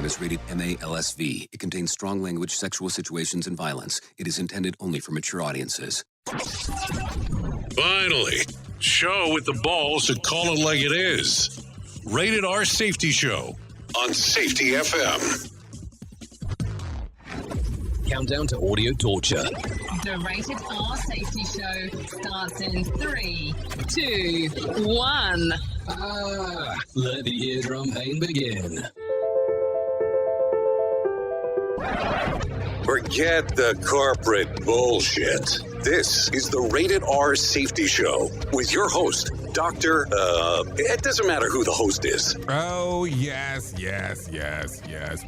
program is rated MALSV. It contains strong language, sexual situations, and violence. It is intended only for mature audiences. Finally, show with the balls to call it like it is. Rated R Safety Show on Safety FM. Countdown to audio torture. The Rated R Safety Show starts in 3, 2, 1. Let the eardrum pain begin. Forget the corporate bullshit. This is the Rated R Safety Show with your host, Dr. It doesn't matter who the host is. Oh, yes.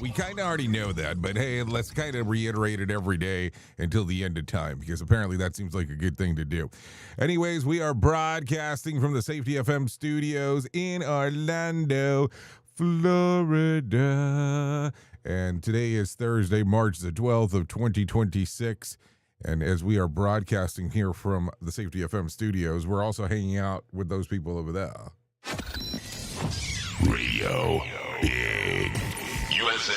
We kind of already know that, but hey, let's kind of reiterate it every day until the end of time, because apparently that seems like a good thing to do. Anyways, we are broadcasting from the Safety FM studios in Orlando, Florida. And today is Thursday, March the 12th of 2026. And as we are broadcasting here from the Safety FM studios, we're also hanging out with those people over there. Radio Big. USA,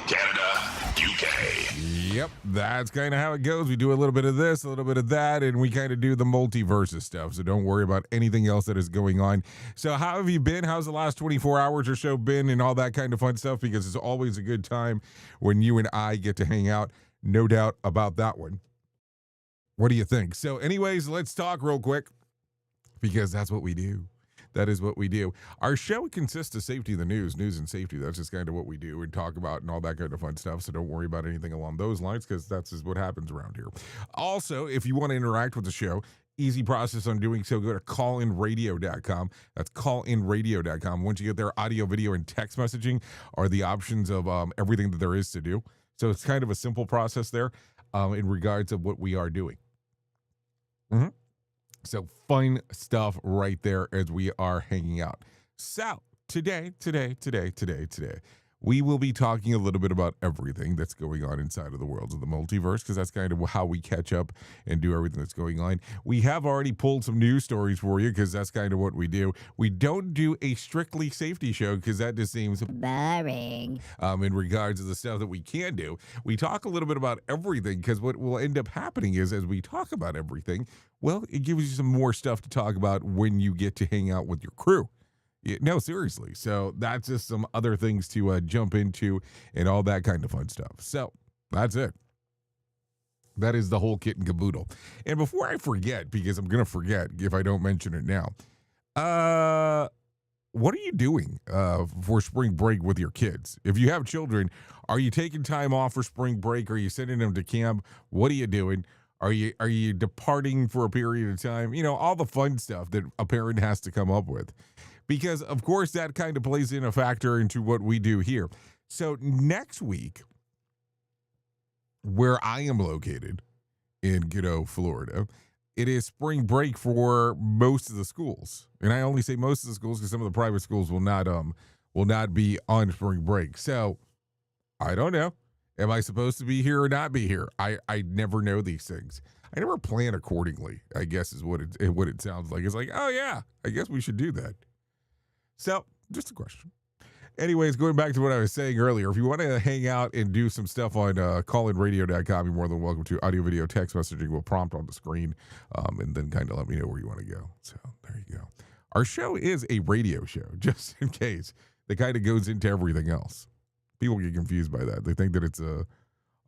Canada, UK. Yep, that's kind of how it goes. We do a little bit of this, a little bit of that, and we kind of do the multiverse stuff. So don't worry about anything else that is going on. So how have you been? How's the last 24 hours or so been and all that kind of fun stuff? Because it's always a good time when you and I get to hang out. No doubt about that one. What do you think? So anyways, let's talk real quick, because that's what we do. That is what we do. Our show consists of safety in the news and safety. That's just kind of what we do and talk about and all that kind of fun stuff. So don't worry about anything along those lines, because that's just what happens around here. Also, if you want to interact with the show, easy process on doing so. Go to callinradio.com. That's callinradio.com. Once you get there, audio, video, and text messaging are the options of everything that there is to do. So it's kind of a simple process there in regards of what we are doing. So fun stuff right there as we are hanging out. So today, we will be talking a little bit about everything that's going on inside of the worlds of the multiverse, because that's kind of how we catch up and do everything that's going on. We have already pulled some news stories for you, because that's kind of what we do. We don't do a strictly safety show, because that just seems boring. In regards to the stuff that we can do, we talk a little bit about everything, because what will end up happening is, as we talk about everything, well, it gives you some more stuff to talk about when you get to hang out with your crew. Yeah, no, seriously. So that's just some other things to jump into and all that kind of fun stuff. So that's it. That is the whole kit and caboodle. And before I forget, because I'm going to forget if I don't mention it now, what are you doing for spring break with your kids? If you have children, are you taking time off for spring break? Are you sending them to camp? What are you doing? Are you departing for a period of time? You know, all the fun stuff that a parent has to come up with. Because, of course, that kind of plays in a factor into what we do here. So next week, where I am located in good old Florida, it is spring break for most of the schools. And I only say most of the schools because some of the private schools will not be on spring break. So I don't know. Am I supposed to be here or not be here? I never know these things. I never plan accordingly, I guess is what it sounds like. It's like, oh, yeah, I guess we should do that. So, just a question. Anyways, going back to what I was saying earlier, if you want to hang out and do some stuff on callinradio.com, you're more than welcome to. Audio, video, text messaging will prompt on the screen, and then kind of let me know where you want to go. So, there you go. Our show is a radio show, just in case. That kind of goes into everything else. People get confused by that. They think that it's a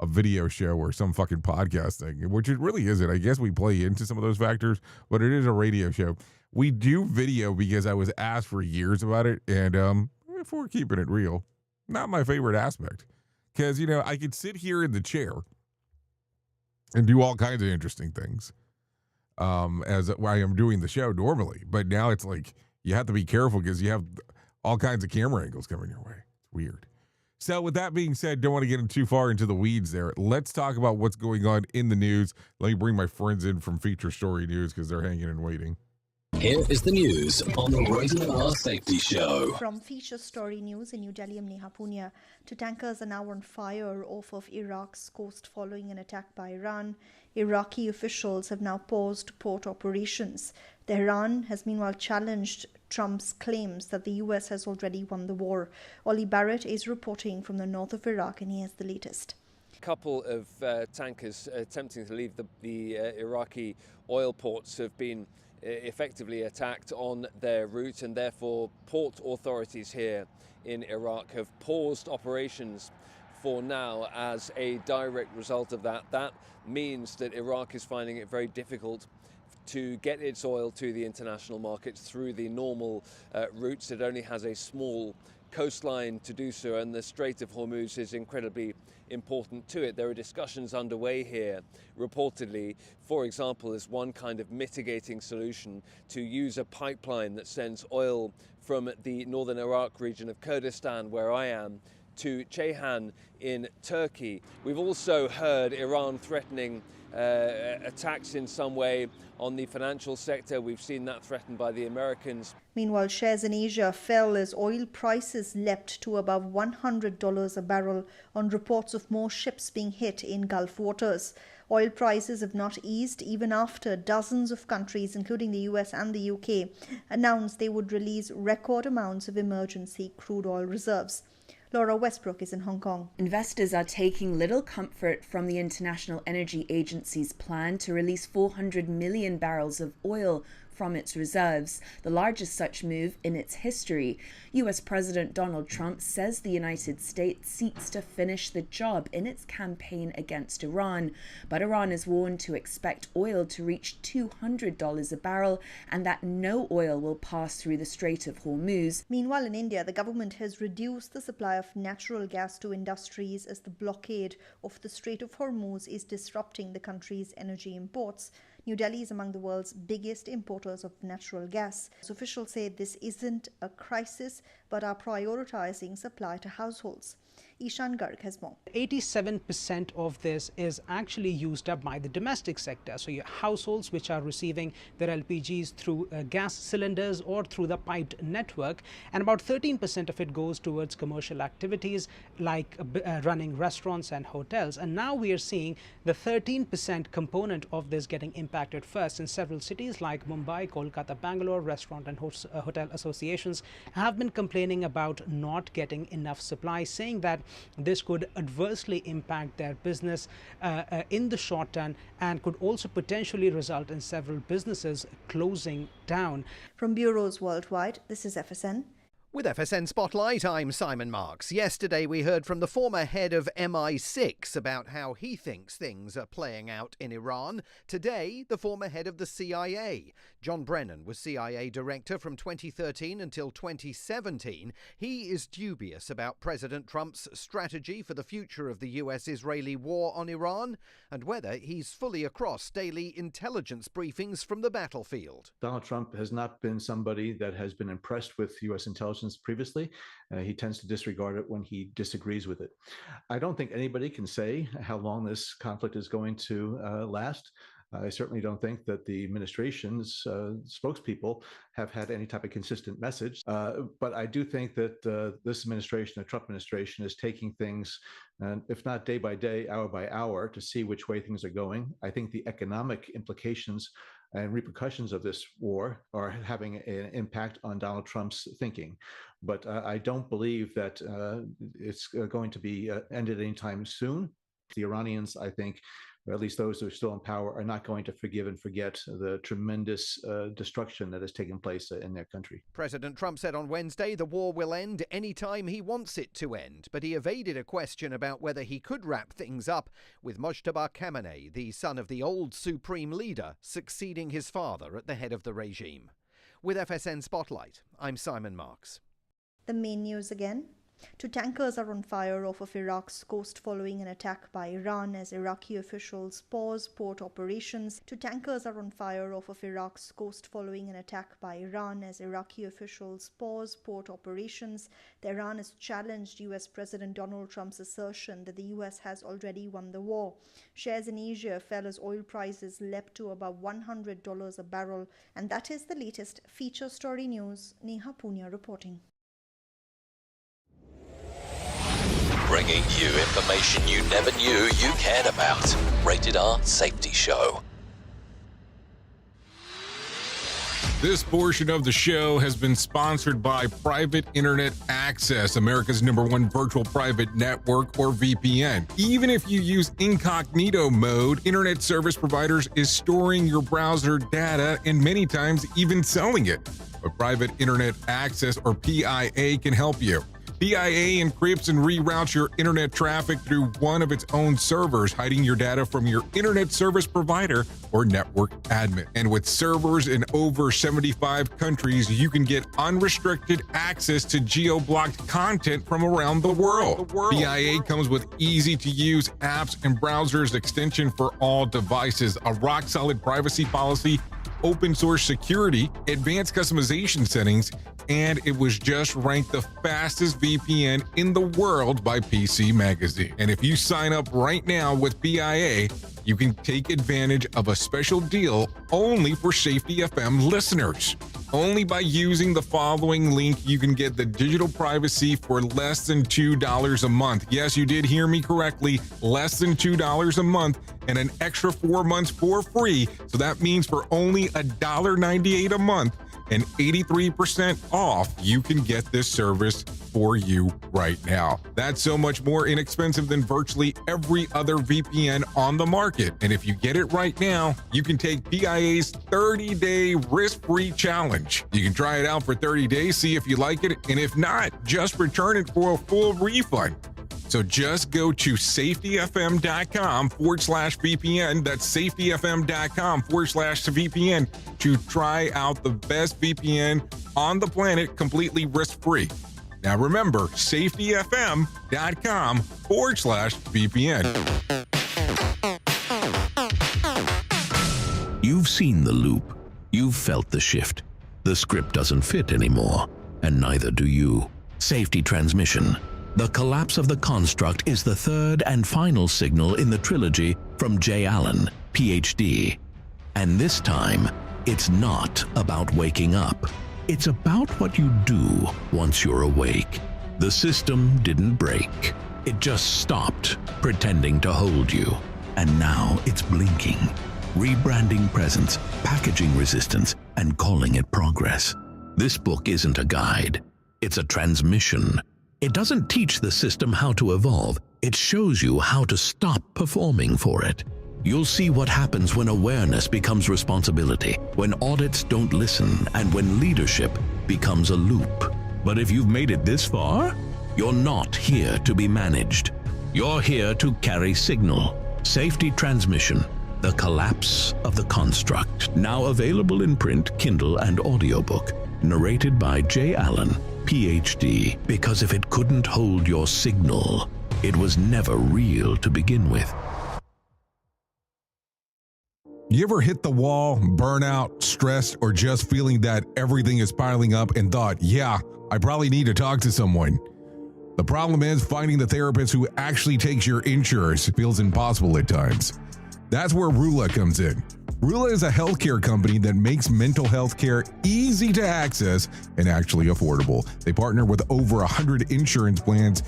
video show or some fucking podcast thing, which it really isn't. I guess we play into some of those factors, but it is a radio show. We do video because I was asked for years about it, and if we're keeping it real, not my favorite aspect. Because, you know, I could sit here in the chair and do all kinds of interesting things as I am doing the show normally. But now it's like you have to be careful because you have all kinds of camera angles coming your way. It's weird. So with that being said, don't want to get too far into the weeds there. Let's talk about what's going on in the news. Let me bring my friends in from Feature Story News because they're hanging and waiting. Here is the news on the Rated R Safety Show. From Feature Story News in New Delhi, I'm Neha Punia. Two tankers are now on fire off of Iraq's coast following an attack by Iran. Iraqi officials have now paused port operations. Tehran has meanwhile challenged Trump's claims that the US has already won the war. Ollie Barrett is reporting from the north of Iraq, and he has the latest. A couple of tankers attempting to leave the Iraqi oil ports have been effectively attacked on their route, and therefore port authorities here in Iraq have paused operations for now as a direct result of that. That means that Iraq is finding it very difficult to get its oil to the international markets through the normal routes. It only has a small coastline to do so, and the Strait of Hormuz is incredibly important to it. There are discussions underway here, reportedly, for example, as one kind of mitigating solution to use a pipeline that sends oil from the northern Iraq region of Kurdistan, where I am, to Ceyhan in Turkey. We've also heard Iran threatening attacks in some way on the financial sector. We've seen that threatened by the Americans. Meanwhile, shares in Asia fell as oil prices leapt to above $100 a barrel on reports of more ships being hit in Gulf waters. Oil prices have not eased even after dozens of countries, including the US and the UK, announced they would release record amounts of emergency crude oil reserves. Laura Westbrook is in Hong Kong. Investors are taking little comfort from the International Energy Agency's plan to release 400 million barrels of oil from its reserves, the largest such move in its history. US President Donald Trump says the United States seeks to finish the job in its campaign against Iran, but Iran is warned to expect oil to reach $200 a barrel and that no oil will pass through the Strait of Hormuz. Meanwhile, in India, the government has reduced the supply of natural gas to industries as the blockade of the Strait of Hormuz is disrupting the country's energy imports. New Delhi is among the world's biggest importers of natural gas. As officials say this isn't a crisis, but are prioritizing supply to households. Ishan Garg has more. 87% of this is actually used up by the domestic sector. So your households which are receiving their LPGs through gas cylinders or through the piped network, and about 13% of it goes towards commercial activities like running restaurants and hotels. And now we are seeing the 13% component of this getting impacted first in several cities like Mumbai, Kolkata, Bangalore. Restaurant and hotel associations have been complaining about not getting enough supply, saying that this could adversely impact their business in the short term and could also potentially result in several businesses closing down. From bureaus worldwide, this is FSN. With FSN Spotlight, I'm Simon Marks. Yesterday we heard from the former head of MI6 about how he thinks things are playing out in Iran. Today, the former head of the CIA. John Brennan was CIA director from 2013 until 2017. He is dubious about President Trump's strategy for the future of the US-Israeli war on Iran and whether he's fully across daily intelligence briefings from the battlefield. Donald Trump has not been somebody that has been impressed with US intelligence previously. He tends to disregard it when he disagrees with it. I don't think anybody can say how long this conflict is going to last. I certainly don't think that the administration's spokespeople have had any type of consistent message. But I do think that this administration, the Trump administration, is taking things, if not day by day, hour by hour, to see which way things are going. I think the economic implications and repercussions of this war are having an impact on Donald Trump's thinking. But I don't believe that it's going to be ended anytime soon. The Iranians, I think, or at least those who are still in power, are not going to forgive and forget the tremendous destruction that has taken place in their country. President Trump said on Wednesday the war will end any time he wants it to end, but he evaded a question about whether he could wrap things up with Mojtaba Khamenei, the son of the old supreme leader, succeeding his father at the head of the regime. With FSN Spotlight, I'm Simon Marks. The main news again. Two tankers are on fire off of Iraq's coast following an attack by Iran as Iraqi officials pause port operations. Two tankers are on fire off of Iraq's coast following an attack by Iran as Iraqi officials pause port operations. Iran has challenged US President Donald Trump's assertion that the US has already won the war. Shares in Asia fell as oil prices leapt to above $100 a barrel. And that is the latest feature story news. Neha Punya reporting. Bringing you information you never knew you cared about. Rated R Safety Show. This portion of the show has been sponsored by Private Internet Access, America's #1 virtual private network, or VPN. Even if you use incognito mode, internet service providers is storing your browser data and many times even selling it. But Private Internet Access, or PIA, can help you. PIA encrypts and reroutes your internet traffic through one of its own servers, hiding your data from your internet service provider or network admin. And with servers in over 75 countries, you can get unrestricted access to geo-blocked content from around the world. PIA comes with easy-to-use apps and browsers extension for all devices, a rock-solid privacy policy, open source security, advanced customization settings, and it was just ranked the fastest VPN in the world by PC Magazine. And if you sign up right now with PIA, you can take advantage of a special deal only for Safety FM listeners. Only by using the following link, you can get the digital privacy for less than $2 a month. Yes, you did hear me correctly, less than $2 a month, and an extra 4 months for free. So that means for only $1.98 a month and 83% off, you can get this service for you right now. That's so much more inexpensive than virtually every other VPN on the market. And if you get it right now, you can take PIA's 30-day risk-free challenge. You can try it out for 30 days, see if you like it, and if not, just return it for a full refund. So just go to safetyfm.com/VPN. That's safetyfm.com/VPN to try out the best VPN on the planet completely risk-free. Now remember, safetyfm.com/VPN. You've seen the loop. You've felt the shift. The script doesn't fit anymore, and neither do you. Safety transmission. The collapse of the construct is the third and final signal in the trilogy from Jay Allen, PhD. And this time, it's not about waking up. It's about what you do once you're awake. The system didn't break. It just stopped pretending to hold you. And now it's blinking, rebranding presence, packaging resistance, and calling it progress. This book isn't a guide. It's a transmission. It doesn't teach the system how to evolve. It shows you how to stop performing for it. You'll see what happens when awareness becomes responsibility, when audits don't listen, and when leadership becomes a loop. But if you've made it this far, you're not here to be managed. You're here to carry signal. Safety transmission. The collapse of the construct. Now available in print, Kindle, and audiobook. Narrated by Jay Allen, PhD. Because if it couldn't hold your signal, it was never real to begin with. You ever hit the wall, burnout, stressed, or just feeling that everything is piling up and thought, yeah, I probably need to talk to someone? The problem is finding the therapist who actually takes your insurance feels impossible at times. That's where Rula comes in. Rula is a healthcare company that makes mental health care easy to access and actually affordable. They partner with over 100 insurance plans,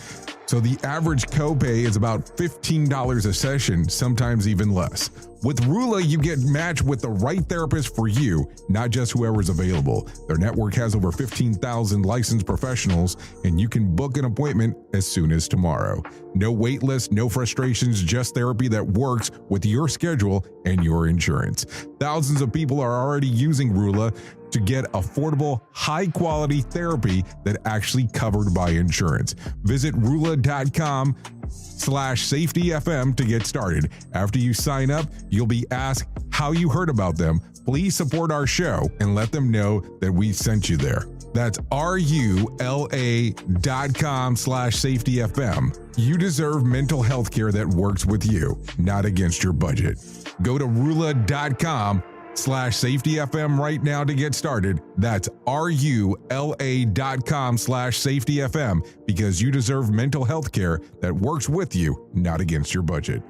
so the average copay is about $15 a session, sometimes even less. With Rula, you get matched with the right therapist for you, not just whoever's available. Their network has over 15,000 licensed professionals, and you can book an appointment as soon as tomorrow. No wait list, no frustrations, just therapy that works with your schedule and your insurance. Thousands of people are already using Rula to get affordable, high-quality therapy that actually covered by insurance. Visit rula.com/safetyfm to get started. After you sign up, you'll be asked how you heard about them. Please support our show and let them know that we sent you there. That's rula.com/safetyfm. You deserve mental health care that works with you, not against your budget. Go to rula.com/safetyfm right now to get started. That's rula.com/safetyfm, because you deserve mental health care that works with you, not against your budget.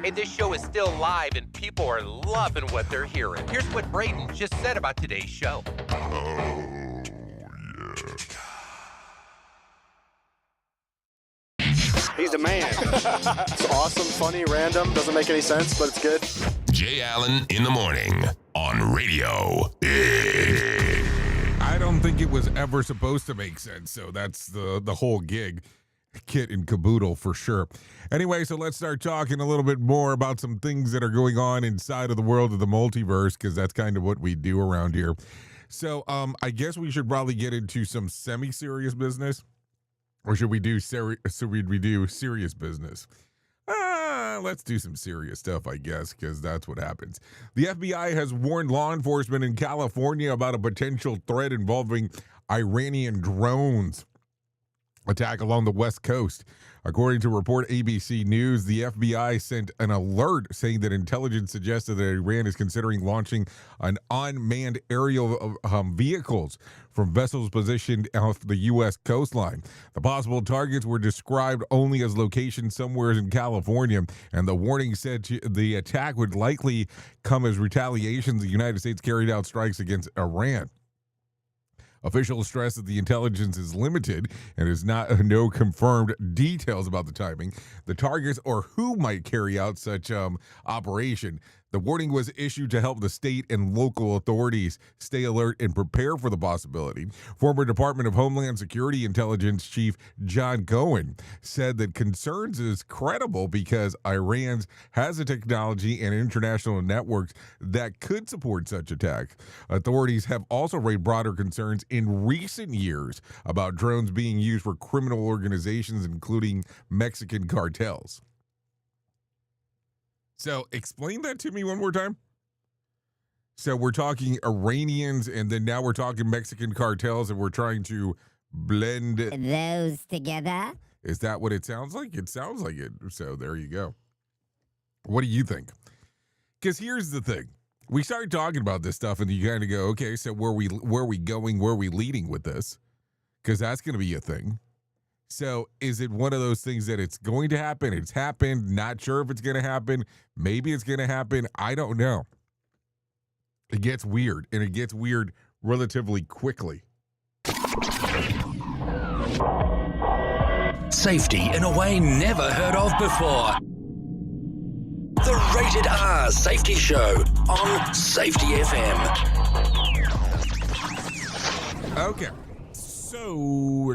Hey, this show is still live and people are loving what they're hearing. Here's what Braden just said about today's show. He's the man. It's awesome, funny, random, doesn't make any sense, but it's good. Jay Allen in the morning on radio. I don't think it was ever supposed to make sense, so that's the whole gig. Kit and caboodle for sure. Anyway, so let's start talking a little bit more about some things that are going on inside of the world of the multiverse, because that's kind of what we do around here. So I guess we should probably get into some semi-serious business, or should we do serious business? Let's do some serious stuff, I guess, because that's what happens. The FBI has warned law enforcement in California about a potential threat involving Iranian drones attack along the West Coast. According to report ABC News, the FBI sent an alert saying that intelligence suggested that Iran is considering launching an unmanned aerial vehicles from vessels positioned off the U.S. coastline. The possible targets were described only as locations somewhere in California, and the warning said the attack would likely come as retaliation. The United States carried out strikes against Iran. Officials stress that the intelligence is limited and is no confirmed details about the timing, the targets, or who might carry out such operation. The warning was issued to help the state and local authorities stay alert and prepare for the possibility. Former Department of Homeland Security Intelligence Chief John Cohen said that concerns is credible because Iran has the technology and international networks that could support such attacks. Authorities have also raised broader concerns in recent years about drones being used for criminal organizations, including Mexican cartels. So explain that to me one more time. So we're talking Iranians, and then now we're talking Mexican cartels, and we're trying to blend those together. Is that what it sounds like? It sounds like it. So there you go. What do you think? Because here's the thing. We started talking about this stuff, and you kind of go, okay, so where are we going? Where are we leading with this? Because that's going to be a thing. So is it one of those things that it's going to happen? It's happened. Not sure if it's going to happen. Maybe it's going to happen. I don't know. It gets weird, and it gets weird relatively quickly. Safety in a way never heard of before. The Rated R Safety Show on Safety FM. Okay. So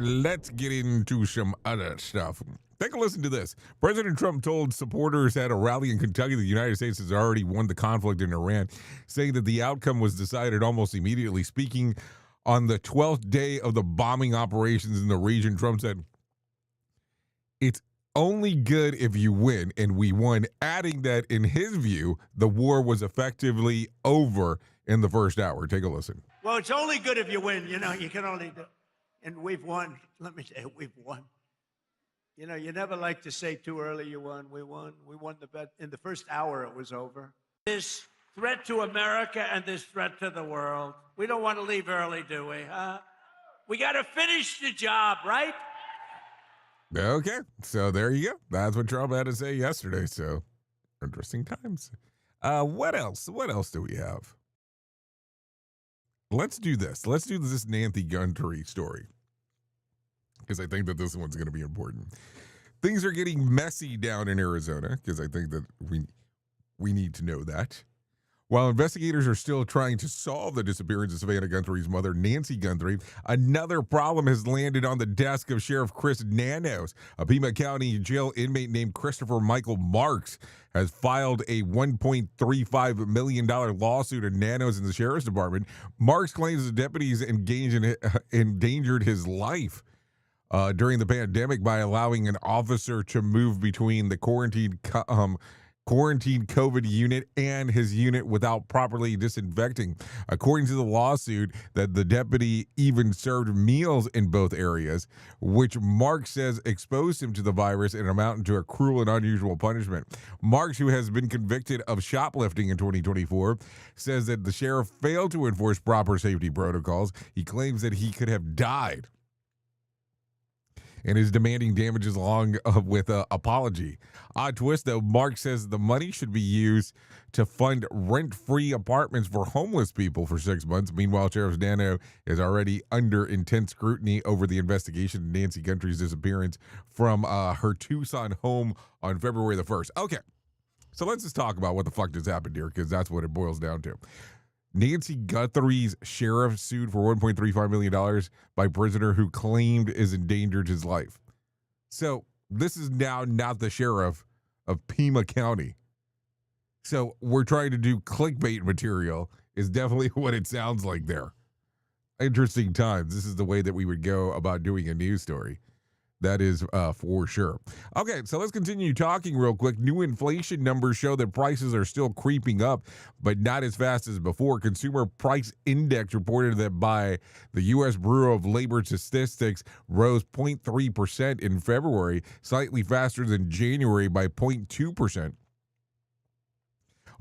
let's get into some other stuff. Take a listen to this. President Trump told supporters at a rally in Kentucky that the United States has already won the conflict in Iran, saying that the outcome was decided almost immediately. Speaking on the 12th day of the bombing operations in the region, Trump said, "It's only good if you win, and we won," adding that in his view, the war was effectively over in the first hour. Take a listen. Well, it's only good if you win. You know, you can only do. And we've won. Let me tell you, we've won. You know, you never like to say too early you won. We won. We won the bet. In the first hour, it was over. This threat to America and this threat to the world. We don't want to leave early, do we? We got to finish the job, right? Okay, so there you go. That's what Trump had to say yesterday. So interesting times. What else? What else do we have? Let's do this. Let's do this Nancy Guthrie story, because I think that this one's going to be important. Things are getting messy down in Arizona, because I think that we need to know that. While investigators are still trying to solve the disappearance of Savannah Guthrie's mother, Nancy Guthrie, another problem has landed on the desk of Sheriff Chris Nanos. A Pima County jail inmate named Christopher Michael Marks has filed a $1.35 million lawsuit of Nanos in the Sheriff's Department. Marks claims the deputies endangered his life during the pandemic by allowing an officer to move between the quarantine COVID unit and his unit without properly disinfecting. According to the lawsuit, that the deputy even served meals in both areas, which Mark says exposed him to the virus and amounted to a cruel and unusual punishment. Marks, who has been convicted of shoplifting in 2024, says that the sheriff failed to enforce proper safety protocols. He claims that he could have died and is demanding damages along with an apology. Odd twist, though, Mark says the money should be used to fund rent-free apartments for homeless people for 6 months. Meanwhile, Sheriff Dano is already under intense scrutiny over the investigation of Nancy Guthrie's disappearance from her Tucson home on February the 1st. Okay, So let's just talk about what the fuck just happened here, because that's what it boils down to. Nancy Guthrie's sheriff sued for $1.35 million by prisoner who claimed is endangered his life. So this is now not the sheriff of Pima County. So we're trying to do clickbait material is definitely what it sounds like there. Interesting times. This is the way that we would go about doing a news story. That is for sure. Okay, so let's continue talking real quick. New inflation numbers show that prices are still creeping up, but not as fast as before. Consumer Price Index reported that by the U.S. Bureau of Labor Statistics rose 0.3% in February, slightly faster than January by 0.2%.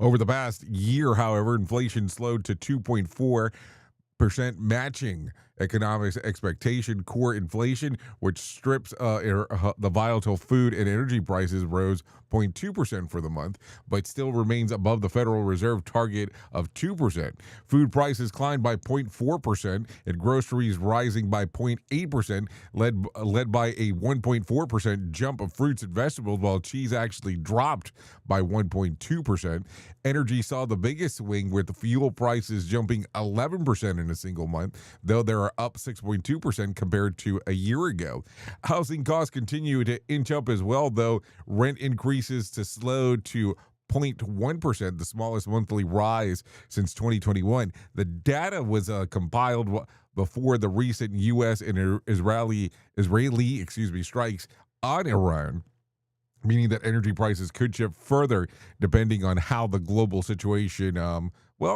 Over the past year, however, inflation slowed to 2.4%, matching economics expectation. Core inflation, which strips the volatile food and energy prices, rose 0.2% for the month, but still remains above the Federal Reserve target of 2%. Food prices climbed by 0.4%, and groceries rising by 0.8%, led by a 1.4% jump of fruits and vegetables, while cheese actually dropped by 1.2%. Energy saw the biggest swing, with fuel prices jumping 11% in a single month, though they are up 6.2% compared to a year ago. Housing costs continue to inch up as well, though rent increases to slow to 0.1%, the smallest monthly rise since 2021. The data was compiled before the recent U.S. and Israeli strikes on Iran, meaning that energy prices could shift further depending on how the global situation,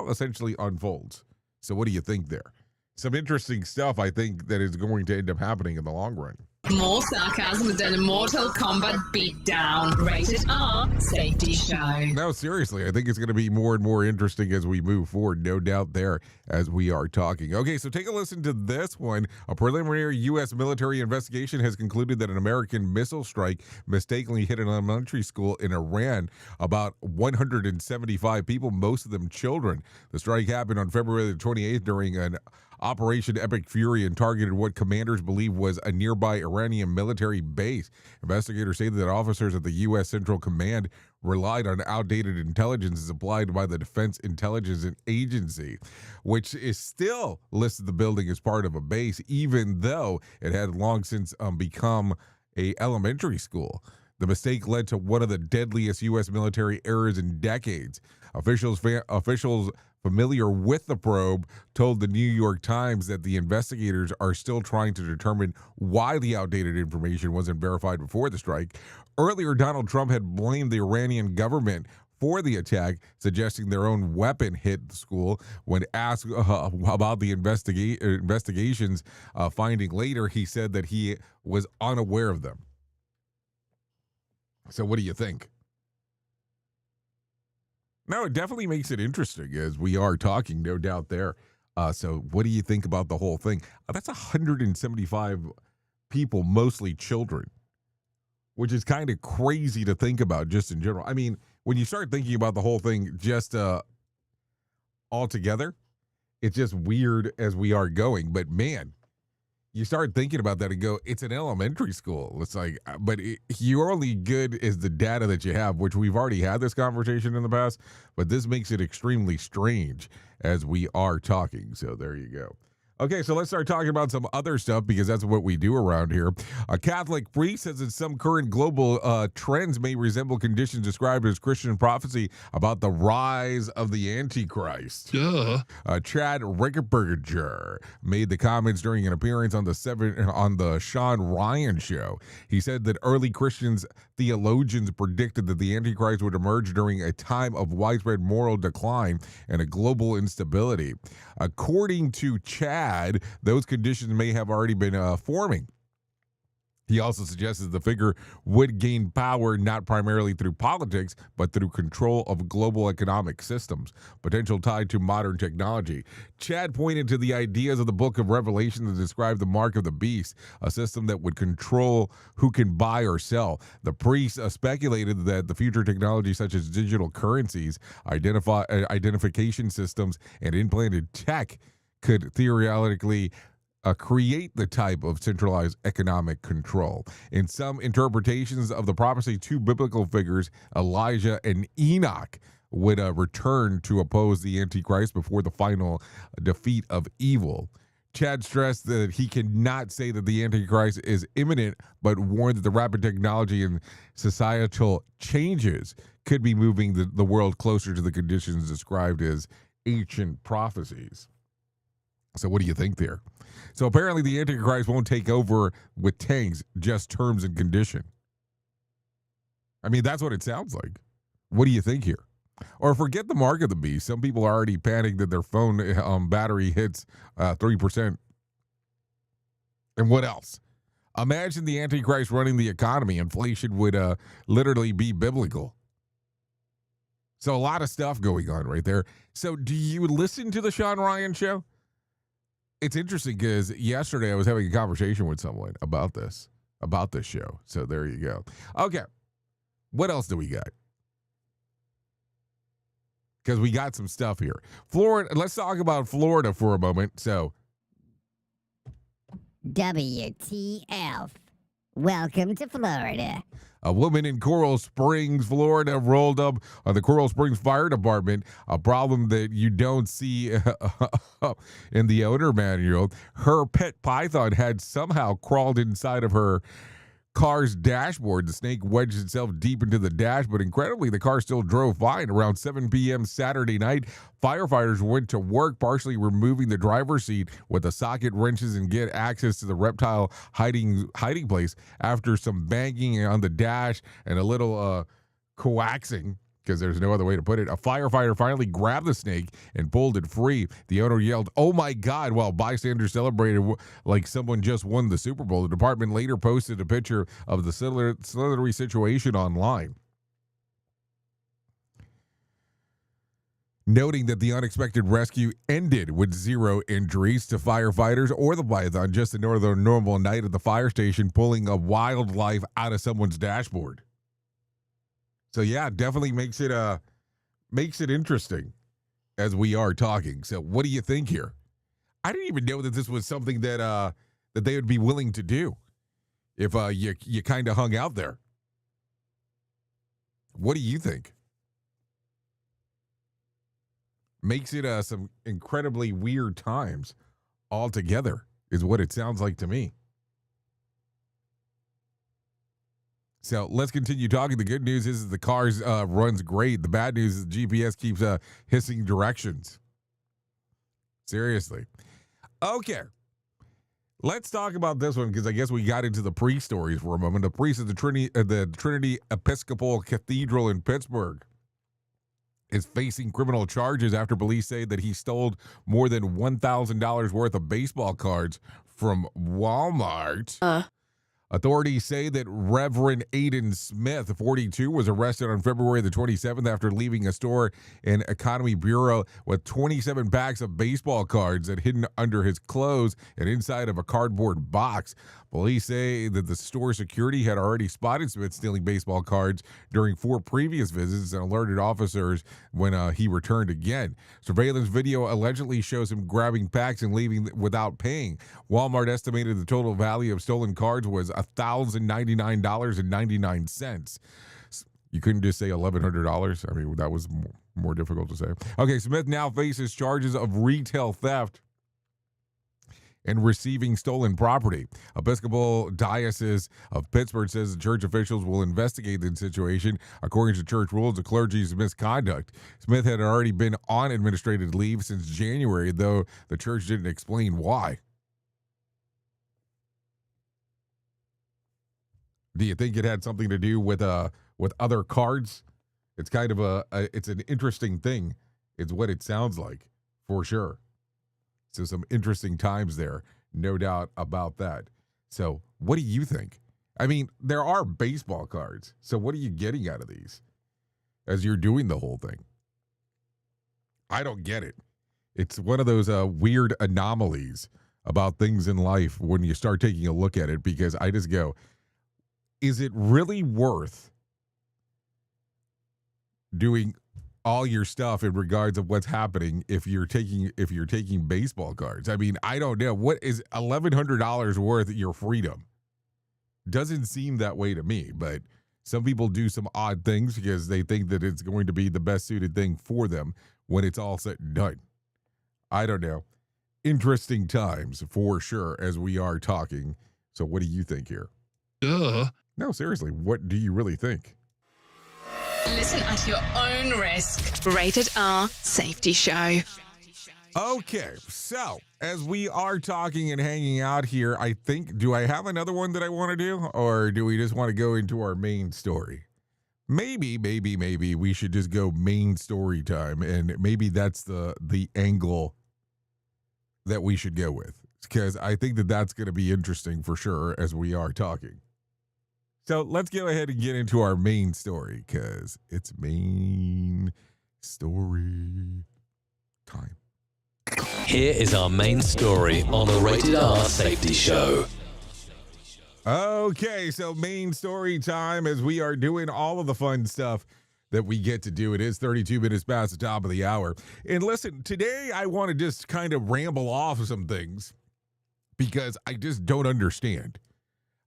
essentially unfolds. So what do you think there? Some interesting stuff, I think, that is going to end up happening in the long run. More sarcasm than a Mortal Kombat beatdown. Rated R Safety Show. No, seriously, I think it's going to be more and more interesting as we move forward. No doubt there as we are talking. Okay, so take a listen to this one. A preliminary U.S. military investigation has concluded that an American missile strike mistakenly hit an elementary school in Iran. About 175 people, most of them children. The strike happened on February the 28th during an Operation Epic Fury and targeted what commanders believe was a nearby Iranian military base. Investigators say that officers at the U.S. Central Command relied on outdated intelligence supplied by the Defense Intelligence Agency, which is still listed the building as part of a base, even though it had long since become a elementary school. The mistake led to one of the deadliest U.S. military errors in decades. Officials familiar with the probe told the New York Times that the investigators are still trying to determine why the outdated information wasn't verified before the strike. Earlier, Donald Trump had blamed the Iranian government for the attack, suggesting their own weapon hit the school. When asked about the investigations finding later, he said that he was unaware of them. So what do you think? No, it definitely makes it interesting as we are talking, no doubt there. So what do you think about the whole thing? That's 175 people, mostly children, which is kind of crazy to think about just in general. I mean, when you start thinking about the whole thing just all together, it's just weird as we are going. But man, you start thinking about that and go, it's an elementary school. It's like, but you're only good as the data that you have, which we've already had this conversation in the past, but this makes it extremely strange as we are talking. So there you go. Okay, so let's start talking about some other stuff because that's what we do around here. A Catholic priest says that some current global trends may resemble conditions described as Christian prophecy about the rise of the Antichrist. Chad Rickenberger made the comments during an appearance on the Sean Ryan show. He said that early Christians theologians predicted that the Antichrist would emerge during a time of widespread moral decline and a global instability. According to Chad, those conditions may have already been forming. He also suggests that the figure would gain power not primarily through politics, but through control of global economic systems, potential tied to modern technology. Chad pointed to the ideas of the book of Revelation that describe the mark of the beast, a system that would control who can buy or sell. The priest speculated that the future technology such as digital currencies, identification systems, and implanted tech could theoretically create the type of centralized economic control. In some interpretations of the prophecy, two biblical figures, Elijah and Enoch, would return to oppose the Antichrist before the final defeat of evil. Chad stressed that he cannot say that the Antichrist is imminent, but warned that the rapid technology and societal changes could be moving the world closer to the conditions described as ancient prophecies. So what do you think there? So apparently the Antichrist won't take over with tanks, just terms and condition. I mean, that's what it sounds like. What do you think here? Or forget the mark of the beast. Some people are already panicking that their phone battery hits 3%. And what else? Imagine the Antichrist running the economy. Inflation would literally be biblical. So a lot of stuff going on right there. So do you listen to the Sean Ryan Show? It's interesting because yesterday I was having a conversation with someone about this show. So there you go. Okay. What else do we got? Because we got some stuff here. Florida, let's talk about Florida for a moment. So, WTF. Welcome to Florida. A woman in Coral Springs, Florida, rolled up on the Coral Springs Fire Department, a problem that you don't see in the owner manual. Her pet python had somehow crawled inside of her car's dashboard. The snake wedged itself deep into the dash, but incredibly, the car still drove fine. Around 7 p.m. Saturday night, firefighters went to work, partially removing the driver's seat with the socket wrenches and get access to the reptile hiding place. After some banging on the dash and a little coaxing, because there's no other way to put it, a firefighter finally grabbed the snake and pulled it free. The owner yelled, "Oh my God," while bystanders celebrated like someone just won the Super Bowl. The department later posted a picture of the slithery situation online, noting that the unexpected rescue ended with 0 injuries to firefighters or the python, just another normal night at the fire station pulling a wildlife out of someone's dashboard. So yeah, definitely makes it interesting as we are talking. So what do you think here? I didn't even know that this was something that they would be willing to do if you kind of hung out there. What do you think? Makes it some incredibly weird times altogether, is what it sounds like to me. So let's continue talking. The good news is the cars runs great. The bad news is the GPS keeps hissing directions. Seriously. Okay. Let's talk about this one because I guess we got into the priest stories for a moment. The priest of the Trinity Episcopal Cathedral in Pittsburgh is facing criminal charges after police say that he stole more than $1,000 worth of baseball cards from Walmart. Authorities say that Reverend Aiden Smith, 42, was arrested on February the 27th after leaving a store in Economy Bureau with 27 packs of baseball cards that hidden under his clothes and inside of a cardboard box. Police say that the store security had already spotted Smith stealing baseball cards during 4 previous visits and alerted officers when he returned again. Surveillance video allegedly shows him grabbing packs and leaving without paying. Walmart estimated the total value of stolen cards was $1,099.99. You couldn't just say $1,100. I mean, that was more difficult to say. Okay, Smith now faces charges of retail theft and receiving stolen property. Episcopal Diocese of Pittsburgh says the church officials will investigate the situation. According to church rules, the clergy's misconduct. Smith had already been on administrative leave since January, though the church didn't explain why. Do you think it had something to do with other cards? It's kind of it's an interesting thing. It's what it sounds like, for sure. So some interesting times there, no doubt about that. So what do you think? I mean, there are baseball cards. So what are you getting out of these as you're doing the whole thing? I don't get it. It's one of those weird anomalies about things in life when you start taking a look at it, because I just go, is it really worth doing all your stuff in regards of what's happening if you're taking baseball cards. I mean, I don't know. What is $1,100 worth your freedom? Doesn't seem that way to me, but some people do some odd things because they think that it's going to be the best suited thing for them when it's all said and done. I don't know. Interesting times for sure as we are talking. So what do you think here? No, seriously, what do you really think? Listen at your own risk. Rated R Safety Show. Okay, so as we are talking and hanging out here, I think, do I have another one that I want to do? Or do we just want to go into our main story? Maybe we should just go main story time. And maybe that's the angle that we should go with. Because I think that that's going to be interesting for sure as we are talking. So let's go ahead and get into our main story because it's main story time. Here is our main story on the Rated R Safety Show. Okay, so main story time as we are doing all of the fun stuff that we get to do. It is 32 minutes past the top of the hour. And listen, today I want to just kind of ramble off some things because I just don't understand.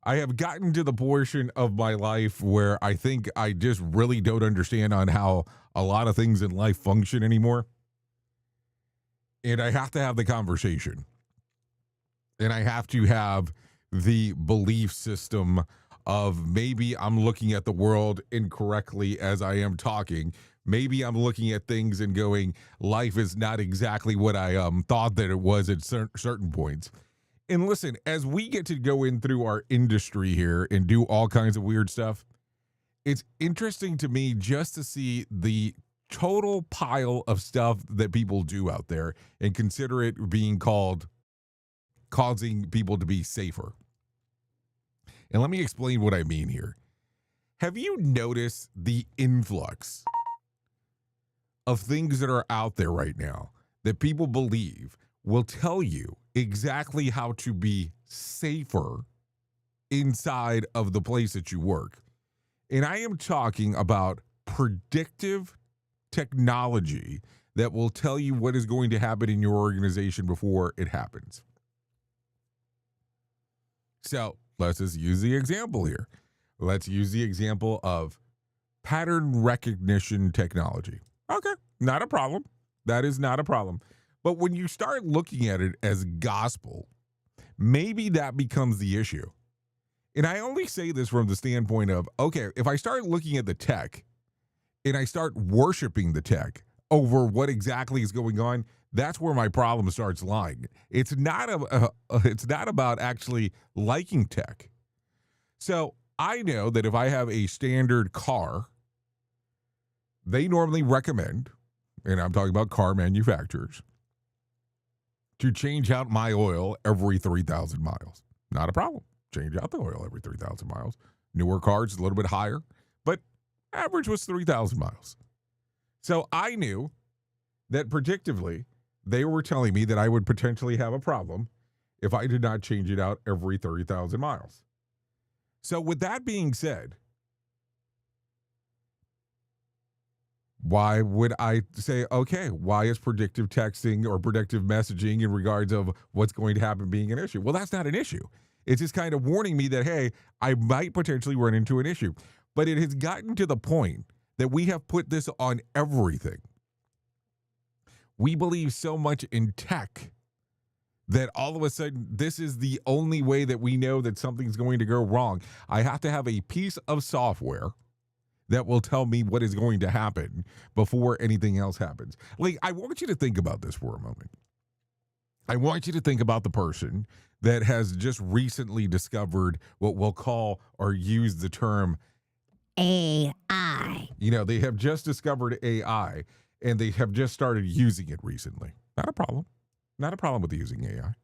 I have gotten to the portion of my life where I think I just really don't understand on how a lot of things in life function anymore. And I have to have the conversation. And I have to have the belief system of maybe I'm looking at the world incorrectly as I am talking. Maybe I'm looking at things and going, life is not exactly what I thought that it was at certain points. And listen, as we get to go in through our industry here and do all kinds of weird stuff, it's interesting to me just to see the total pile of stuff that people do out there and consider it being causing people to be safer. And let me explain what I mean here. Have you noticed the influx of things that are out there right now that people believe will tell you exactly how to be safer inside of the place that you work? And I am talking about predictive technology that will tell you what is going to happen in your organization before it happens. So let's just use the example here. Let's use the example of pattern recognition technology. Okay, not a problem. That is not a problem. But when you start looking at it as gospel, maybe that becomes the issue. And I only say this from the standpoint of, okay, if I start looking at the tech and I start worshiping the tech over what exactly is going on, that's where my problem starts lying. It's not about actually liking tech. So I know that if I have a standard car, they normally recommend, and I'm talking about car manufacturers, to change out my oil every 3,000 miles. Not a problem. Change out the oil every 3,000 miles. Newer cars, a little bit higher, but average was 3,000 miles. So I knew that predictively, they were telling me that I would potentially have a problem if I did not change it out every 30,000 miles. So with that being said, why would I say, okay, why is predictive texting or predictive messaging in regards of what's going to happen being an issue? Well, that's not an issue. It's just kind of warning me that, hey, I might potentially run into an issue. But it has gotten to the point that we have put this on everything. We believe so much in tech that all of a sudden this is the only way that we know that something's going to go wrong. I have to have a piece of software that will tell me what is going to happen before anything else happens. Like, I want you to think about this for a moment. I want you to think about the person that has just recently discovered what we'll call or use the term AI. You know, they have just discovered AI and they have just started using it recently. Not a problem. Not a problem with using AI.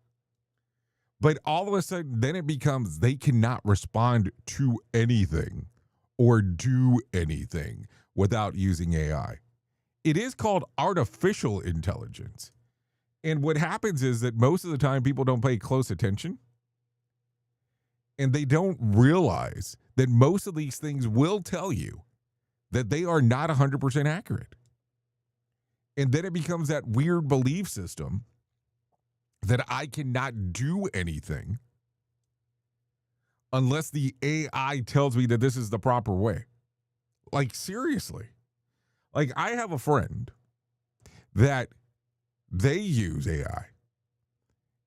But all of a sudden, then it becomes they cannot respond to anything or do anything without using AI. It is called artificial intelligence. And what happens is that most of the time people don't pay close attention and they don't realize that most of these things will tell you that they are not 100% accurate. And then it becomes that weird belief system that I cannot do anything unless the AI tells me that this is the proper way. Like, seriously. Like, I have a friend that they use AI,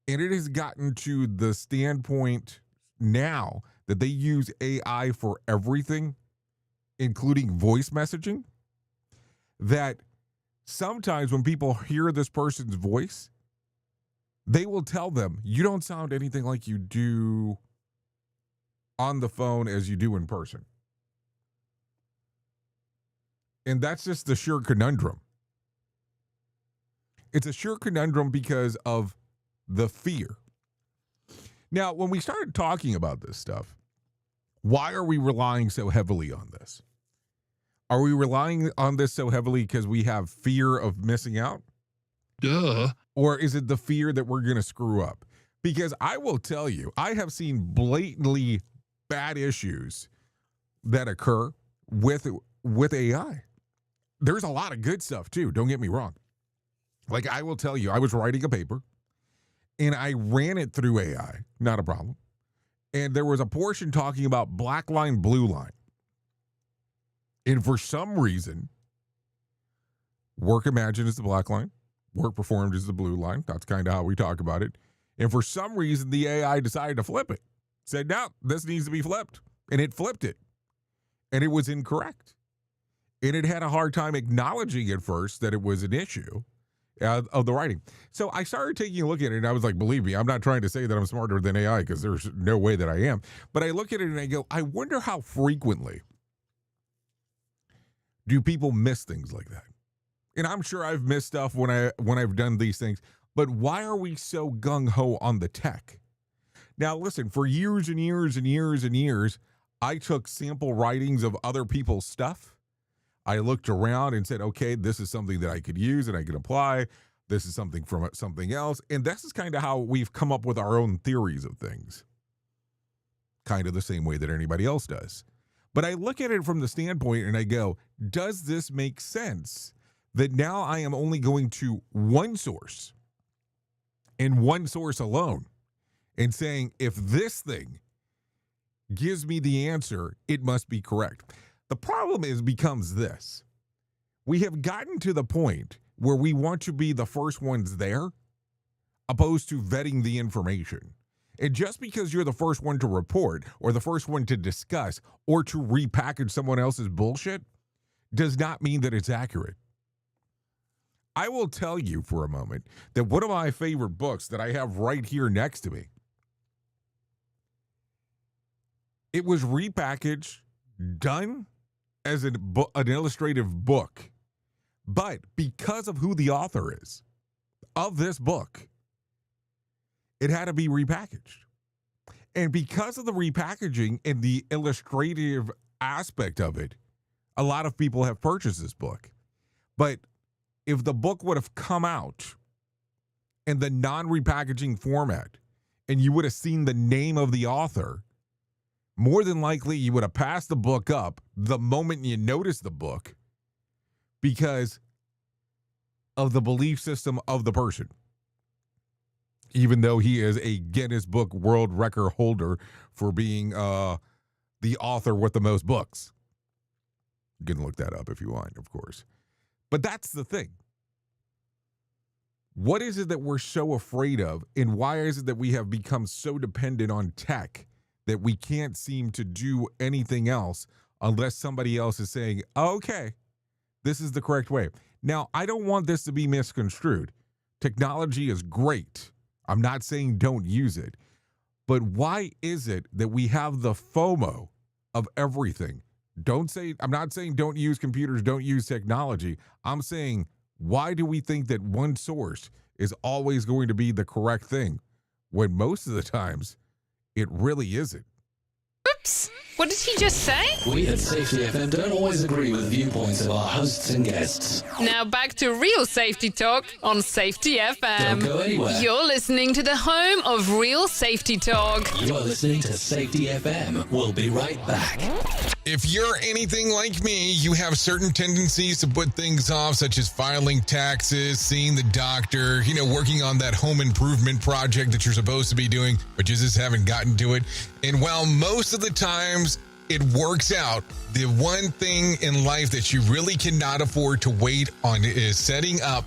and it has gotten to the standpoint now that they use AI for everything, including voice messaging, that sometimes when people hear this person's voice, they will tell them, you don't sound anything like you do on the phone as you do in person. And that's just the sheer conundrum. It's a sheer conundrum because of the fear. Now, when we started talking about this stuff, why are we relying so heavily on this? Are we relying on this so heavily because we have fear of missing out? Duh. Or is it the fear that we're going to screw up? Because I will tell you, I have seen blatantly bad issues that occur with AI. There's a lot of good stuff too, don't get me wrong. Like, I will tell you, I was writing a paper and I ran it through AI, not a problem. And there was a portion talking about black line, blue line. And for some reason, work imagined is the black line, work performed is the blue line. That's kind of how we talk about it. And for some reason, the AI decided to flip it. Said, no, this needs to be flipped. And it flipped it. And it was incorrect. And it had a hard time acknowledging at first that it was an issue of the writing. So I started taking a look at it, and I was like, believe me, I'm not trying to say that I'm smarter than AI, because there's no way that I am. But I look at it and I go, I wonder how frequently do people miss things like that? And I'm sure I've missed stuff when I've done these things, but why are we so gung-ho on the tech? Now, listen, for years and years and years and years, I took sample writings of other people's stuff. I looked around and said, okay, this is something that I could use and I could apply. This is something from something else. And this is kind of how we've come up with our own theories of things. Kind of the same way that anybody else does. But I look at it from the standpoint and I go, does this make sense that now I am only going to one source and one source alone and saying, if this thing gives me the answer, it must be correct? The problem becomes this. We have gotten to the point where we want to be the first ones there, opposed to vetting the information. And just because you're the first one to report or the first one to discuss or to repackage someone else's bullshit does not mean that it's accurate. I will tell you for a moment that one of my favorite books that I have right here next to me, it was repackaged, done as an illustrative book. But because of who the author is of this book, it had to be repackaged. And because of the repackaging and the illustrative aspect of it, a lot of people have purchased this book. But if the book would have come out in the non-repackaging format and you would have seen the name of the author, more than likely you would have passed the book up the moment you noticed the book because of the belief system of the person. Even though he is a Guinness Book World Record holder for being the author with the most books. You can look that up if you want, of course. But that's the thing. What is it that we're so afraid of, and why is it that we have become so dependent on tech that we can't seem to do anything else unless somebody else is saying, okay, this is the correct way? Now, I don't want this to be misconstrued. Technology is great. I'm not saying don't use it. But why is it that we have the FOMO of everything? I'm not saying don't use computers, don't use technology. I'm saying, why do we think that one source is always going to be the correct thing when most of the times it really isn't? Oops. What did he just say? We at Safety FM don't always agree with viewpoints of our hosts and guests. Now back to real safety talk on Safety FM. Don't go anywhere. You're listening to the home of real safety talk. You are listening to Safety FM. We'll be right back. If you're anything like me, you have certain tendencies to put things off, such as filing taxes, seeing the doctor, working on that home improvement project that you're supposed to be doing, but you just haven't gotten to it. And while most of the times it works out, the one thing in life that you really cannot afford to wait on is setting up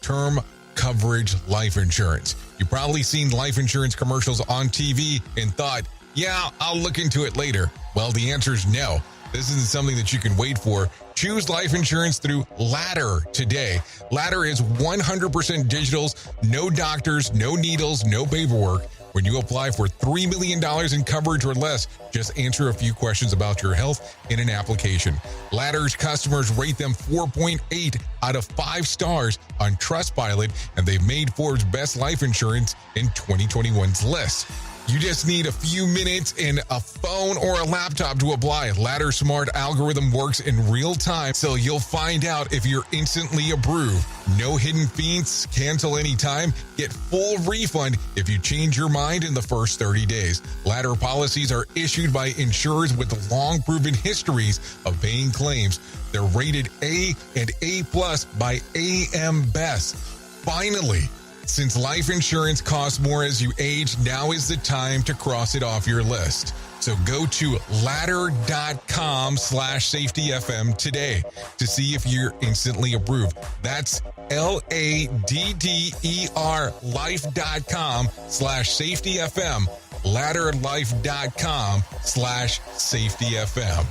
term coverage life insurance. You've probably seen life insurance commercials on TV and thought, yeah, I'll look into it later. Well, the answer is no. This isn't something that you can wait for. Choose life insurance through Ladder today. Ladder is 100% digitals, no doctors, no needles, no paperwork. When you apply for $3 million in coverage or less, just answer a few questions about your health in an application. Ladder's customers rate them 4.8 out of 5 stars on Trustpilot, and they've made Forbes' Best Life Insurance in 2021's list. You just need a few minutes and a phone or a laptop to apply. Ladder's smart algorithm works in real time, so you'll find out if you're instantly approved. No hidden fees, cancel anytime, get full refund if you change your mind in the first 30 days. Ladder policies are issued by insurers with long proven histories of paying claims. They're rated A and A+ by AM Best. Finally, since life insurance costs more as you age, now is the time to cross it off your list. So go to ladder.com/safetyfm today to see if you're instantly approved. That's LADDER life.com/safetyfm. Ladderlife.com/safetyfm.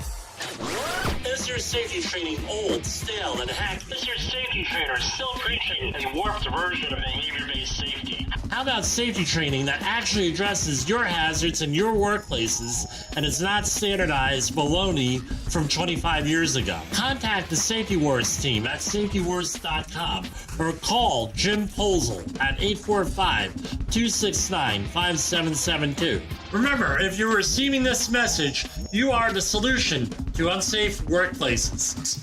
Is your safety training old, stale, and hacked? Is your safety trainer still preaching a warped version of behavior-based safety? How about safety training that actually addresses your hazards in your workplaces and is not standardized baloney from 25 years ago? Contact the Safety Wars team at safetywars.com or call Jim Posel at 845-269-5772. Remember, if you're receiving this message, you are the solution to unsafe workplaces.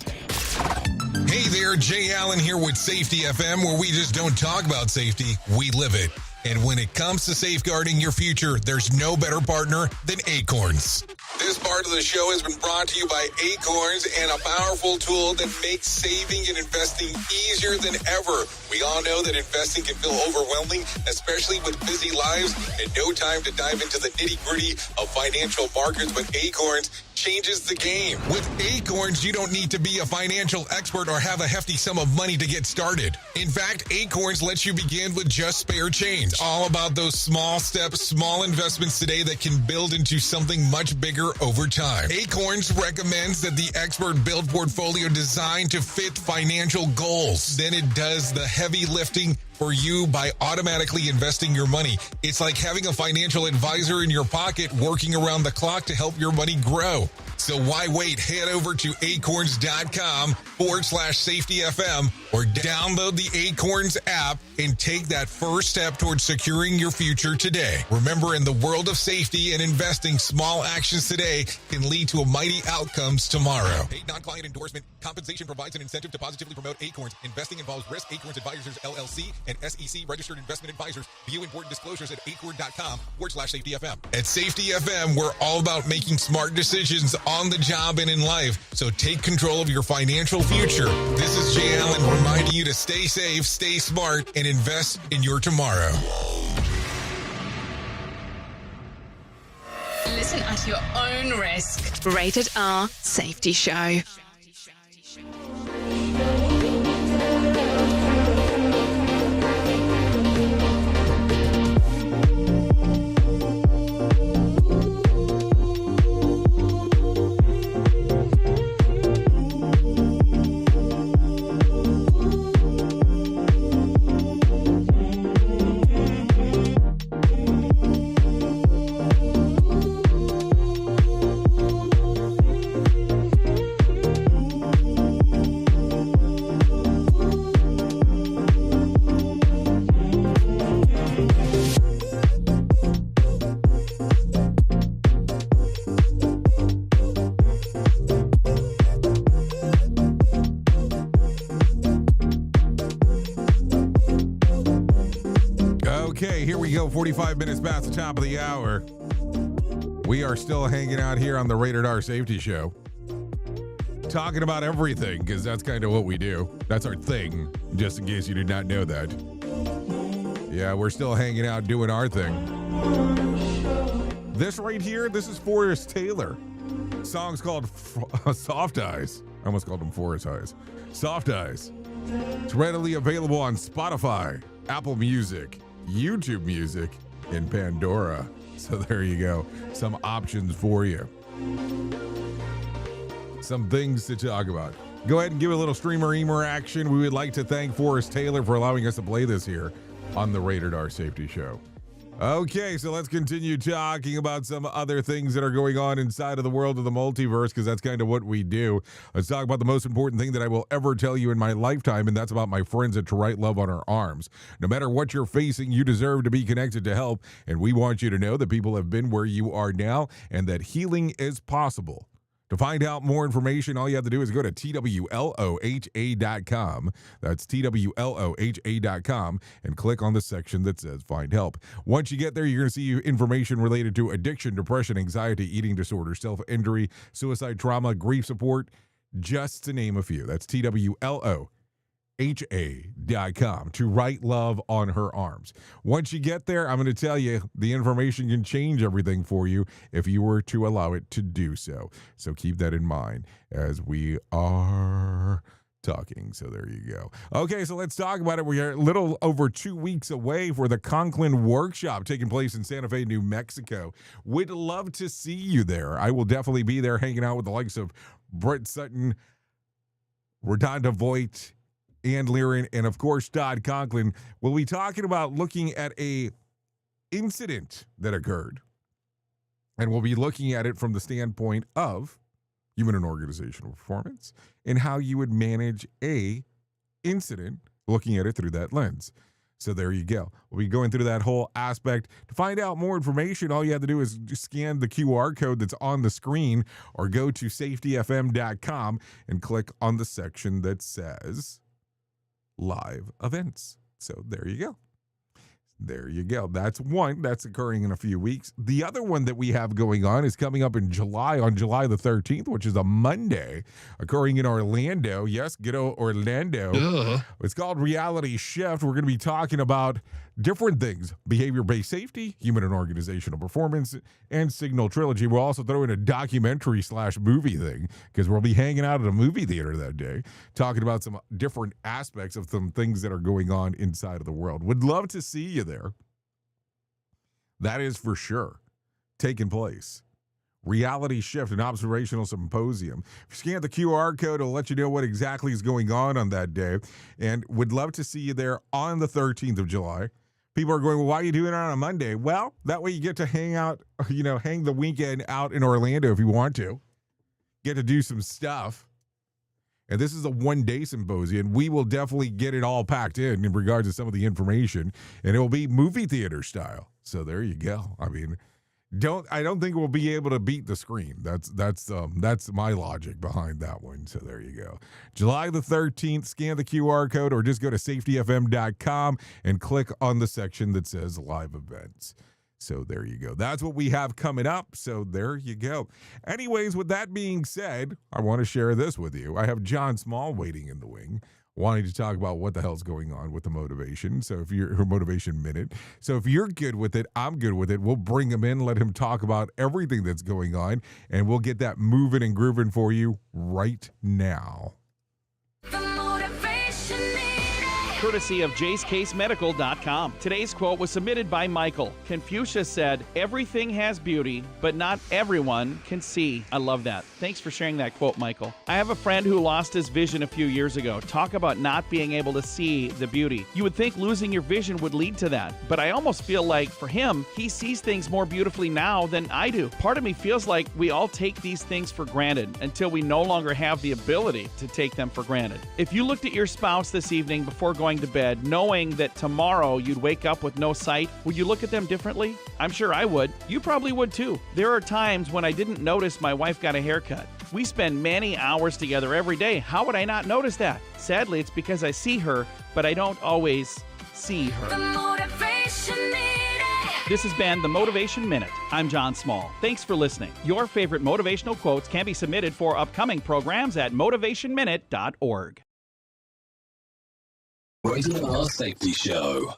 Hey there, Jay Allen here with Safety FM, where we just don't talk about safety, we live it. And when it comes to safeguarding your future, there's no better partner than Acorns. This part of the show has been brought to you by Acorns and a powerful tool that makes saving and investing easier than ever. We all know that investing can feel overwhelming, especially with busy lives and no time to dive into the nitty-gritty of financial markets, but Acorns changes the game. With Acorns, you don't need to be a financial expert or have a hefty sum of money to get started. In fact, Acorns lets you begin with just spare change. All about those small steps, small investments today that can build into something much bigger over time. Acorns recommends that the expert build portfolio designed to fit financial goals. Then it does the heavy lifting for you by automatically investing your money. It's like having a financial advisor in your pocket working around the clock to help your money grow. So why wait? Head over to acorns.com/safetyfm or download the Acorns app and take that first step towards securing your future today. Remember, in the world of safety and investing, small actions today can lead to mighty outcomes tomorrow. Paid non-client endorsement. Compensation provides an incentive to positively promote Acorns. Investing involves risk. Acorns Advisors, LLC, and SEC registered investment advisors. View important disclosures at acorn.com/safetyfm. At Safety FM, we're all about making smart decisions on the job and in life. So take control of your financial future. This is Jay Allen reminding you to stay safe, stay smart, and invest in your tomorrow. Listen at your own risk. Rated R Safety Show. Okay, here we go. 45 minutes past the top of the hour. We are still hanging out here on the Rated R Safety Show. Talking about everything, because that's kind of what we do. That's our thing, just in case you did not know that. Yeah, we're still hanging out doing our thing. This right here, this is Forrest Taylor. Song's called Soft Eyes. I almost called them Forest Eyes. Soft Eyes. It's readily available on Spotify, Apple Music, YouTube Music, and Pandora. So there you go. Some options for you. Some things to talk about. Go ahead and give a little streamer-emer action. We would like to thank Forrest Taylor for allowing us to play this here on the Rated R Safety Show. Okay, so let's continue talking about some other things that are going on inside of the world of the multiverse, because that's kind of what we do. Let's talk about the most important thing that I will ever tell you in my lifetime, and that's about my friends at To Write Love on Her Arms. No matter what you're facing, you deserve to be connected to help, and we want you to know that people have been where you are now and that healing is possible. To find out more information, all you have to do is go to TWLOHA.com. That's TWLOHA.com and click on the section that says Find Help. Once you get there, you're going to see information related to addiction, depression, anxiety, eating disorder, self-injury, suicide, trauma, grief support, just to name a few. That's TWLOHA.com. To Write Love on Her Arms. Once you get there, I'm going to tell you the information can change everything for you if you were to allow it to do so. So keep that in mind as we are talking. So there you go. Okay, so let's talk about it. We are a little over 2 weeks away for the Conklin Workshop taking place in Santa Fe, New Mexico. Would love to see you there. I will definitely be there hanging out with the likes of Brett Sutton, Redonda Voigt, Ann Liren, and of course Todd Conklin. We'll be talking about looking at a incident that occurred, and we'll be looking at it from the standpoint of human and organizational performance and how you would manage a incident, looking at it through that lens. So there you go. We'll be going through that whole aspect. To find out more information, all you have to do is scan the QR code that's on the screen or go to safetyfm.com and click on the section that says Live Events. So there you go. There you go. That's one that's occurring in a few weeks. The other one that we have going on is coming up in July, on July the 13th, which is a Monday, occurring in Orlando. Yes, ghetto Orlando. It's called Reality Shift. We're going to be talking about different things: behavior-based safety, human and organizational performance, and Signal Trilogy. We'll also throw in a documentary/movie thing, because we'll be hanging out at a movie theater that day, talking about some different aspects of some things that are going on inside of the world. Would love to see you there. That is for sure taking place. Reality Shift, an observational symposium. If you scan the QR code, it'll let you know what exactly is going on that day, and would love to see you there on the 13th of July. People are going, well, why are you doing it on a Monday? Well, that way you get to hang out, hang the weekend out in Orlando if you want to. Get to do some stuff. And this is a one-day symposium. We will definitely get it all packed in regards to some of the information, and it will be movie theater style. So there you go. I mean, I don't think we'll be able to beat the screen. That's my logic behind that one. So there you go. July the 13th, scan the QR code or just go to safetyfm.com and click on the section that says Live Events. So there you go. That's what we have coming up. So there you go. Anyways, with that being said, I want to share this with you. I have John Small waiting in the wing, wanting to talk about what the hell's going on with the motivation. So if you're her motivation minute. So if you're good with it, I'm good with it. We'll bring him in, let him talk about everything that's going on, and we'll get that moving and grooving for you right now. Courtesy of JaceCaseMedical.com. Today's quote was submitted by Michael. Confucius said, "Everything has beauty, but not everyone can see." I love that. Thanks for sharing that quote, Michael. I have a friend who lost his vision a few years ago. Talk about not being able to see the beauty. You would think losing your vision would lead to that, but I almost feel like for him, he sees things more beautifully now than I do. Part of me feels like we all take these things for granted until we no longer have the ability to take them for granted. If you looked at your spouse this evening before going to bed, knowing that tomorrow you'd wake up with no sight, would you look at them differently? I'm sure I would. You probably would too. There are times when I didn't notice my wife got a haircut. We spend many hours together every day. How would I not notice that? Sadly, it's because I see her, but I don't always see her. This has been the Motivation Minute. I'm John Small. Thanks for listening. Your favorite motivational quotes can be submitted for upcoming programs at motivationminute.org. Rated R Safety Show.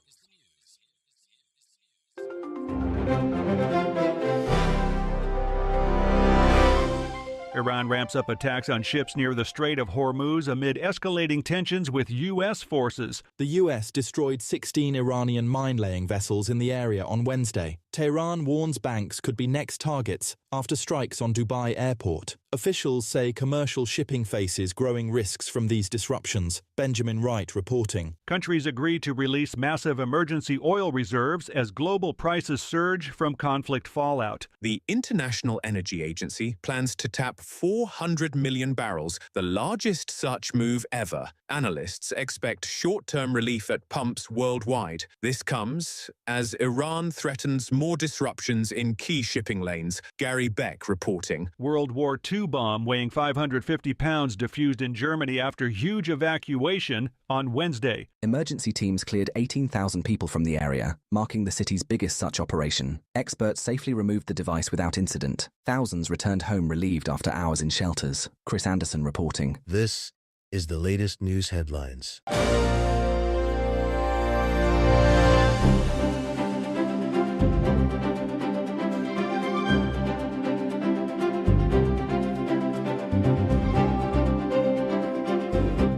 Iran ramps up attacks on ships near the Strait of Hormuz amid escalating tensions with U.S. forces. The U.S. destroyed 16 Iranian mine-laying vessels in the area on Wednesday. Tehran warns banks could be next targets after strikes on Dubai airport. Officials say commercial shipping faces growing risks from these disruptions. Benjamin Wright reporting. Countries agree to release massive emergency oil reserves as global prices surge from conflict fallout. The International Energy Agency plans to tap 400 million barrels, the largest such move ever. Analysts expect short-term relief at pumps worldwide. This comes as Iran threatens more disruptions in key shipping lanes. Gary Beck reporting. World War II bomb weighing 550 pounds defused in Germany after huge evacuation on Wednesday. Emergency teams cleared 18,000 people from the area, marking the city's biggest such operation. Experts safely removed the device without incident. Thousands returned home relieved after hours in shelters. Chris Anderson reporting. This is the latest news headlines.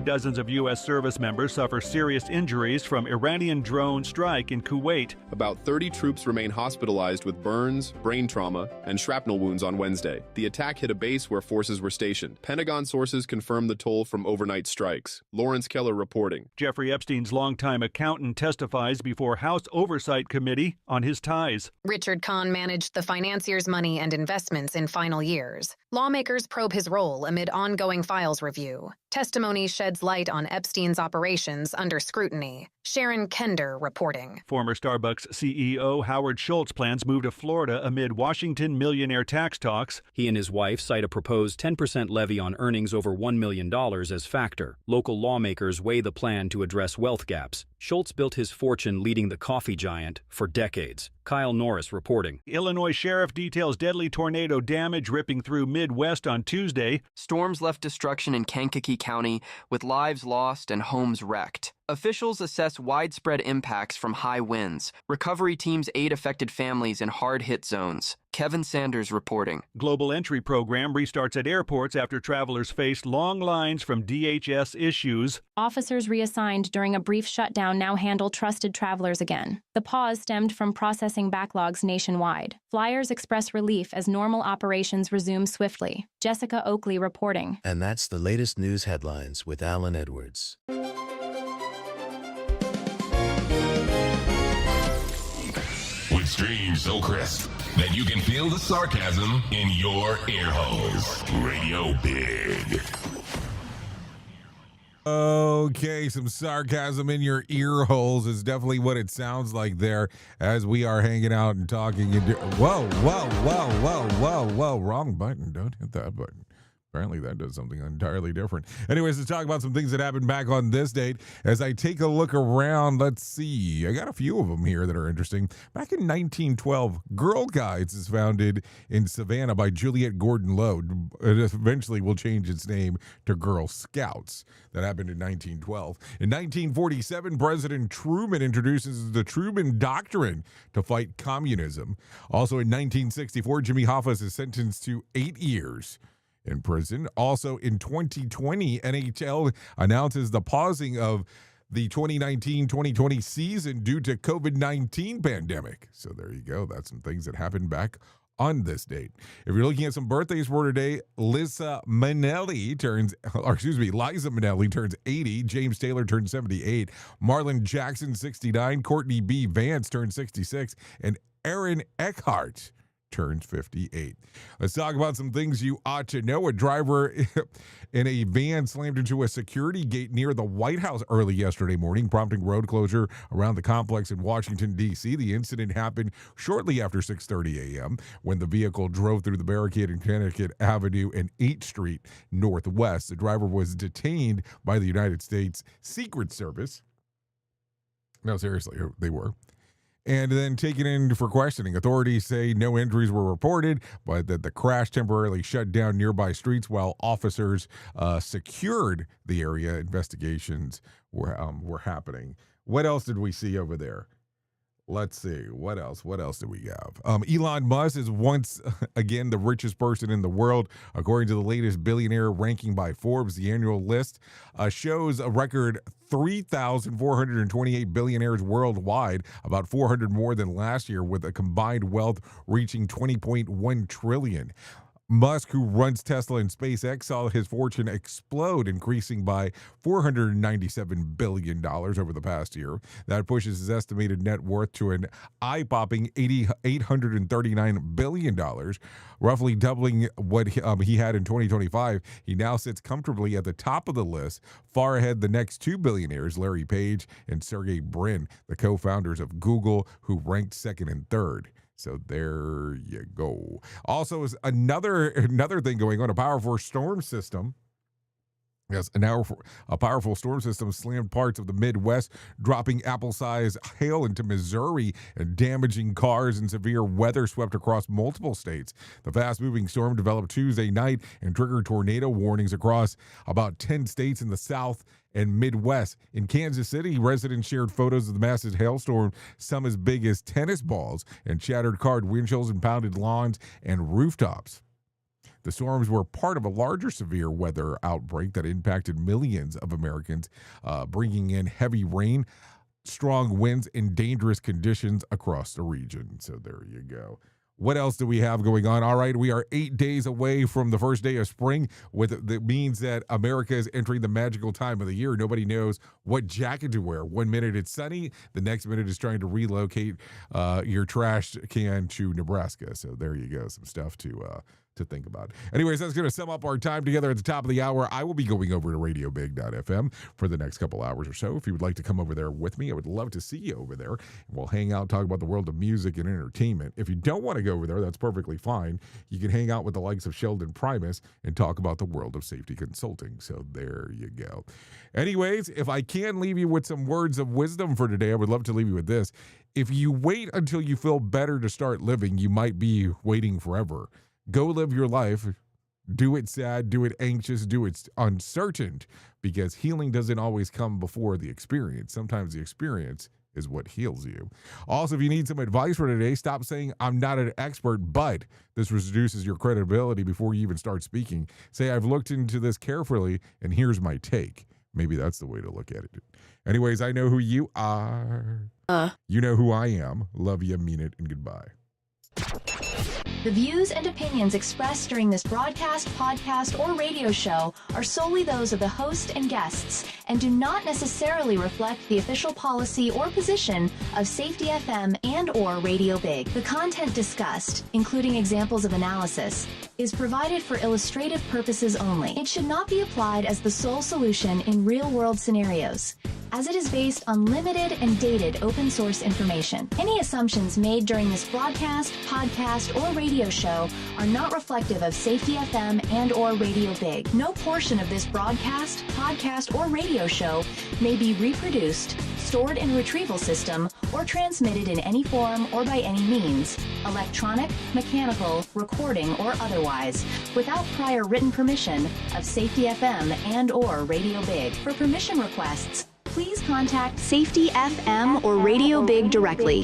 Dozens of U.S. service members suffer serious injuries from Iranian drone strike in Kuwait. About 30 troops remain hospitalized with burns, brain trauma, and shrapnel wounds on Wednesday. The attack hit a base where forces were stationed. Pentagon sources confirm the toll from overnight strikes. Lawrence Keller reporting. Jeffrey Epstein's longtime accountant testifies before House Oversight Committee on his ties. Richard Kahn managed the financier's money and investments in final years. Lawmakers probe his role amid ongoing files review. Testimony sheds light on Epstein's operations under scrutiny. Sharon Kender reporting. Former Starbucks CEO Howard Schultz plans move to Florida amid Washington millionaire tax talks. He and his wife cite a proposed 10% levy on earnings over $1 million as factor. Local lawmakers weigh the plan to address wealth gaps. Schultz built his fortune leading the coffee giant for decades. Kyle Norris reporting. Illinois sheriff details deadly tornado damage ripping through Midwest on Tuesday. Storms left destruction in Kankakee County, with lives lost and homes wrecked. Officials assess widespread impacts from high winds. Recovery teams aid affected families in hard-hit zones. Kevin Sanders reporting. Global entry program restarts at airports after travelers faced long lines from DHS issues. Officers reassigned during a brief shutdown now handle trusted travelers again. The pause stemmed from processing backlogs nationwide. Flyers express relief as normal operations resume swiftly. Jessica Oakley reporting. And that's the latest news headlines with Alan Edwards. With streams so crisp that you can feel the sarcasm in your ear holes. Radio Big. Okay, some sarcasm in your ear holes is definitely what it sounds like there as we are hanging out and talking. Whoa, wrong button. Don't hit that button. Apparently that does something entirely different. Anyways, let's talk about some things that happened back on this date. As I take a look around, let's see. I got a few of them here that are interesting. Back in 1912, Girl Guides is founded in Savannah by Juliette Gordon Low. It eventually will change its name to Girl Scouts. That happened in 1912. In 1947, President Truman introduces the Truman Doctrine to fight communism. Also in 1964, Jimmy Hoffa is sentenced to 8 years in prison. Also in 2020, NHL announces the pausing of the 2019-2020 season due to COVID-19 pandemic. So there you go. That's some things that happened back on this date. If you're looking at some birthdays for today, Liza Minnelli turns 80, James Taylor turns 78, Marlon Jackson 69, Courtney B. Vance turns 66, and Aaron Eckhart turns 58. Let's talk about some things you ought to know. A driver in a van slammed into a security gate near the White House early yesterday morning, prompting road closure around the complex in Washington, D.C. The incident happened shortly after 6:30 a.m. when the vehicle drove through the barricade in Connecticut Avenue and 8th Street Northwest. The driver was detained by the United States Secret Service. No, seriously, they were. and then taken in for questioning. Authorities say no injuries were reported, but that the crash temporarily shut down nearby streets while officers secured the area. Investigations were happening. What else did we see over there? Let's see. What else? What else do we have? Elon Musk is once again the richest person in the world. According to the latest billionaire ranking by Forbes, the annual list shows a record 3,428 billionaires worldwide, about 400 more than last year, with a combined wealth reaching $20.1 trillion. Musk, who runs Tesla and SpaceX, saw his fortune explode, increasing by $497 billion over the past year. That pushes his estimated net worth to an eye-popping $839 billion, roughly doubling what he had in 2025. He now sits comfortably at the top of the list, far ahead the next two billionaires, Larry Page and Sergey Brin, the co-founders of Google, who ranked second and third. So there you go. Also, is another thing going on, a powerful storm system. Yes, a powerful storm system slammed parts of the Midwest, dropping apple-sized hail into Missouri and damaging cars, and severe weather swept across multiple states. The fast-moving storm developed Tuesday night and triggered tornado warnings across about 10 states in the South and Midwest. In Kansas City, residents shared photos of the massive hailstorm, some as big as tennis balls, and shattered car windshields and pounded lawns and rooftops. The storms were part of a larger severe weather outbreak that impacted millions of Americans, bringing in heavy rain, strong winds, and dangerous conditions across the region. So there you go. What else do we have going on? All right, we are 8 days away from the first day of spring, that means that America is entering the magical time of the year. Nobody knows what jacket to wear. 1 minute it's sunny, the next minute is trying to relocate your trash can to Nebraska. So there you go, some stuff to think about. Anyways, that's going to sum up our time together at the top of the hour. I will be going over to RadioBig.fm for the next couple hours or so. If you would like to come over there with me, I would love to see you over there. We'll hang out, talk about the world of music and entertainment. If you don't want to go over there, that's perfectly fine. You can hang out with the likes of Sheldon Primus and talk about the world of safety consulting. So there you go. Anyways, if I can leave you with some words of wisdom for today, I would love to leave you with this. If you wait until you feel better to start living, you might be waiting forever. Go live your life. Do it sad, do it anxious, do it uncertain, because healing doesn't always come before the experience. Sometimes the experience is what heals you. Also, if you need some advice for today, stop saying, I'm not an expert, but this reduces your credibility before you even start speaking. Say, I've looked into this carefully, and here's my take. Maybe that's the way to look at it. Anyways, I know who you are. You know who I am. Love you, mean it, and goodbye. The views and opinions expressed during this broadcast, podcast, or radio show are solely those of the host and guests and do not necessarily reflect the official policy or position of Safety FM and or Radio Big. The content discussed, including examples of analysis, is provided for illustrative purposes only. It should not be applied as the sole solution in real-world scenarios, as it is based on limited and dated open source information. Any assumptions made during this broadcast, podcast, or radio show are not reflective of Safety FM and or Radio Big. No portion of this broadcast, podcast, or radio show may be reproduced, stored in a retrieval system, or transmitted in any form or by any means, electronic, mechanical, recording, or otherwise, without prior written permission of Safety FM and or Radio Big. For permission requests, please contact Safety FM or Radio Big directly.